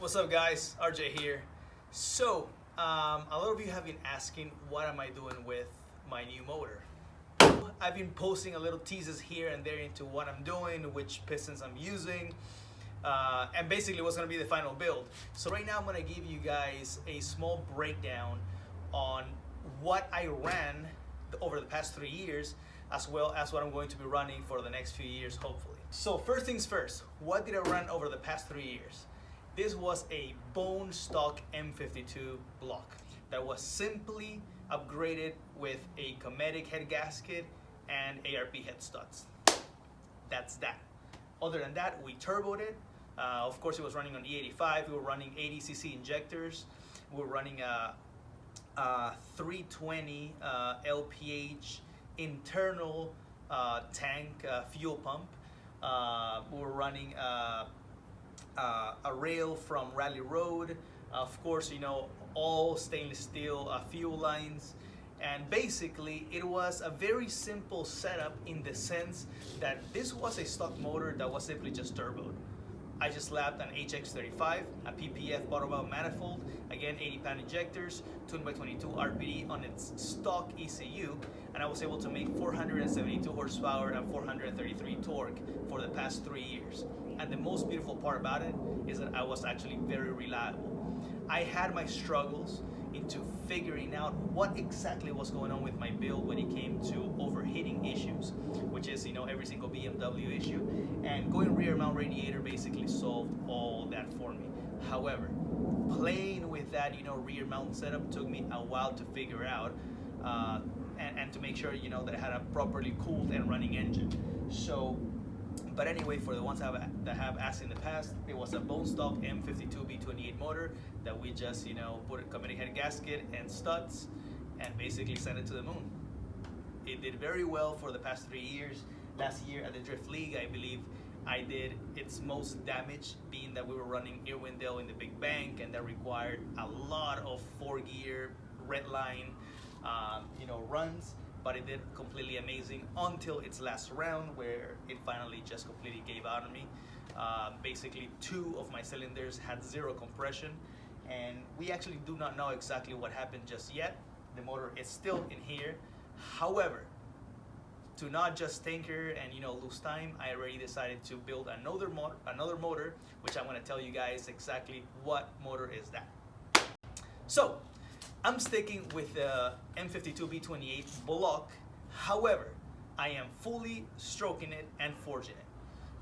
What's up guys, RJ here. So, a lot of you have been asking what am I doing with my new motor. I've been posting a little teases here and there into what I'm doing, which pistons I'm using, and basically what's going to be the final build. So right now I'm going to give you guys a small breakdown on what I ran over the past 3 years, as well as what I'm going to be running for the next few years, hopefully. So first things first, what did I run over the past 3 years? This was a bone stock M52 block that was simply upgraded with a Cometic head gasket and ARP head studs. That's that. Other than that, we turboed it. Of course, it was running on E35. We were running 80cc injectors. We were running a 320 LPH internal tank fuel pump. We were running a rail from Rally Road, of course, you know, all stainless steel fuel lines, and basically it was a very simple setup in the sense that this was a stock motor that was simply just turboed. I just slapped an HX35, a PPF bottle valve manifold, again 80-pound injectors, 2x22 RPD on its stock ECU, and I was able to make 472 horsepower and 433 torque for the past 3 years. And the most beautiful part about it is that I was actually very reliable. I had my struggles into figuring out what exactly was going on with my build when it came to overheating issues, which is, you know, every single BMW issue, and going rear mount radiator basically solved all that for me. However, playing with that, you know, rear mount setup took me a while to figure out and to make sure, you know, that I had a properly cooled and running engine. So, but anyway, for the ones that have asked in the past, it was a bone stock M52B31 motor that we just, you know, put a Cometic head gasket and studs and basically sent it to the moon. It did very well for the past 3 years. Last year at the Drift League, I believe I did its most damage, being that we were running Irwindale in the big bank, and that required a lot of 4-gear red line, you know, runs. But it did completely amazing until its last round, where it finally just completely gave out on me. Basically, 2 of my cylinders had 0 compression, and we actually do not know exactly what happened just yet. The motor is still in here. However, to not just tinker and, you know, lose time, I already decided to build another motor, which I'm going to tell you guys exactly what motor is that. So, I'm sticking with the M52B28 block. However, I am fully stroking it and forging it.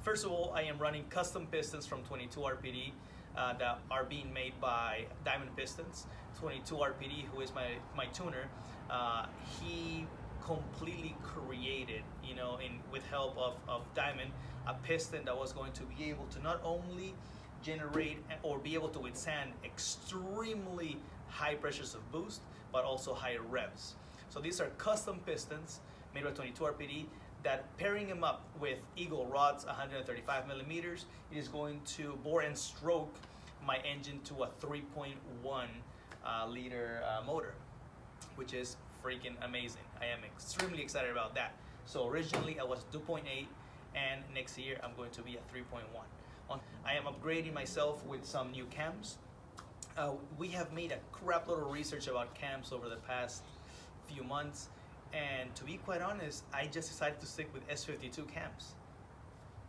First of all, I am running custom pistons from 22 RPD that are being made by Diamond Pistons. 22 RPD, who is my tuner, he completely created, you know, with help of Diamond, a piston that was going to be able to not only generate or be able to withstand extremely high pressures of boost, but also higher revs. So these are custom pistons made by 22 RPD that, pairing them up with Eagle rods 135 millimeters, it is going to bore and stroke my engine to a 3.1 liter motor, which is freaking amazing. I am extremely excited about that. So originally I was 2.8, and next year I'm going to be at 3.1. I am upgrading myself with some new cams. We have made a crap load of research about cams over the past few months, and to be quite honest, I just decided to stick with S52 Cams.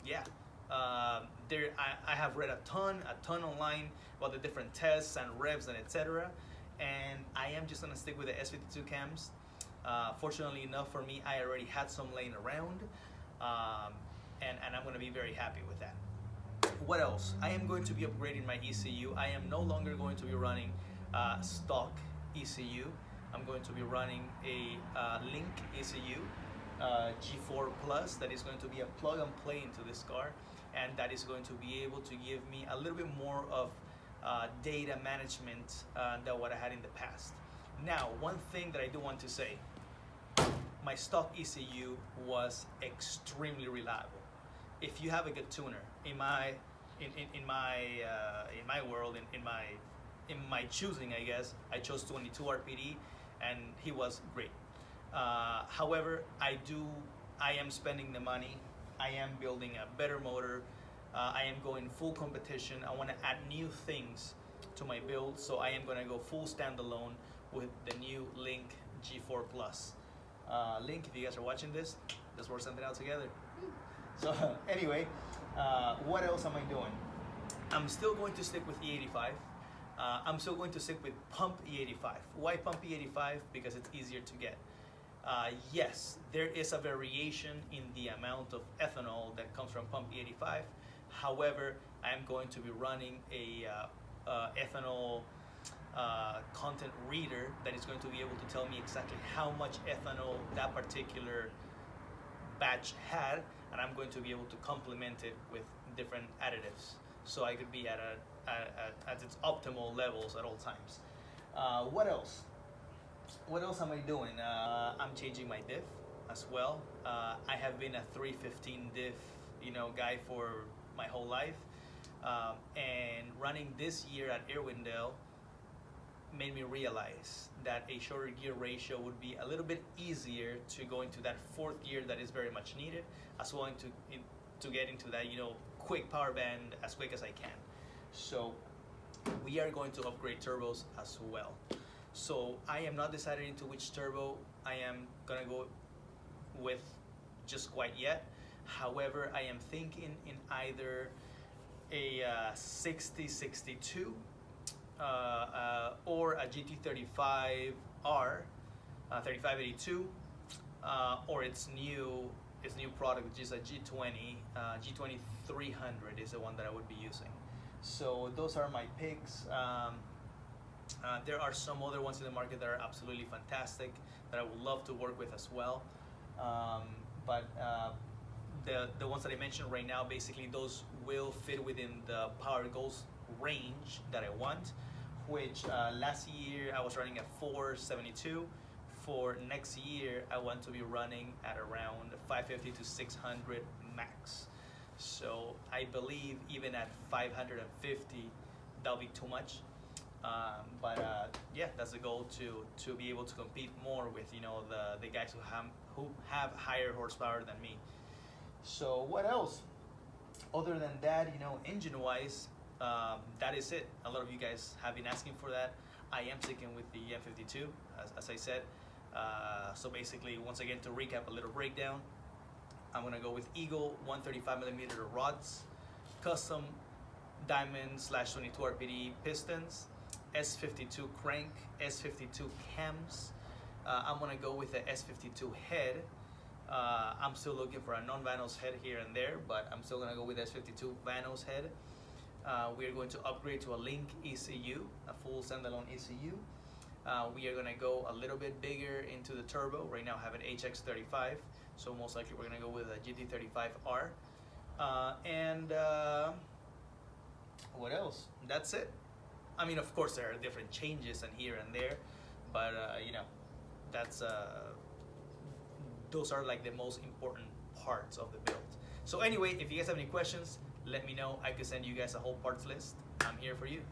Yeah, I have read a ton online about the different tests and revs and etc. And I am just gonna stick with the S52 Cams. Fortunately enough for me, I already had some laying around, and I'm gonna be very happy with that. What else? I am going to be upgrading my ECU. I am no longer going to be running stock ECU. I'm going to be running a Link ECU G4 Plus that is going to be a plug and play into this car, and that is going to be able to give me a little bit more of data management than what I had in the past. Now, one thing that I do want to say, my stock ECU was extremely reliable. If you have a good tuner, in my world, in my choosing, I guess, I chose 22 RPD, and he was great. However, I am spending the money. I am building a better motor. I am going full competition. I want to add new things to my build, so I am going to go full standalone with the new Link G4 Plus. Link, if you guys are watching this, let's work something out together. So anyway, what else am I doing? I'm still going to stick with E85. I'm still going to stick with pump E85. Why pump E85? Because it's easier to get. Yes, there is a variation in the amount of ethanol that comes from pump E85. However, I am going to be running a ethanol content reader that is going to be able to tell me exactly how much ethanol that particular batch had, and I'm going to be able to complement it with different additives, so I could be at its optimal levels at all times. What else? What else am I doing? I'm changing my diff as well. I have been a 315 diff, guy for my whole life, and running this year at Irwindale made me realize that a shorter gear ratio would be a little bit easier to go into that fourth gear that is very much needed, as well to get into that quick power band as quick as I can. So we are going to upgrade turbos as well. So I am not decided into which turbo I am gonna go with just quite yet. However, I am thinking in either a 6062 or a GT35R 3582, or its new product, which is a G20 300 is the one that I would be using. So those are my picks. There are some other ones in the market that are absolutely fantastic that I would love to work with as well. But the ones that I mentioned right now, basically those will fit within the power goals range that I want, which last year I was running at 472. For next year, I want to be running at around 550 to 600 max. So I believe even at 550, that'll be too much. Yeah, that's the goal, to be able to compete more with the guys who have higher horsepower than me. So what else? Other than that, engine-wise, that is it. A lot of you guys have been asking for that. I am sticking with the M52, as I said. So basically, once again, to recap a little breakdown, I'm gonna go with Eagle 135mm rods, custom diamond/22 RPD pistons, S52 crank, S52 cams. I'm gonna go with the S52 head. I'm still looking for a non-Vanos head here and there, but I'm still gonna go with S52 Vanos head. We are going to upgrade to a Link ECU, a full standalone ECU. We are gonna go a little bit bigger into the turbo. Right now I have an HX35, so most likely we're gonna go with a GT35R. What else? That's it. I mean, of course there are different changes and here and there, but that's those are like the most important parts of the build. So anyway, if you guys have any questions, let me know. I could send you guys a whole parts list. I'm here for you.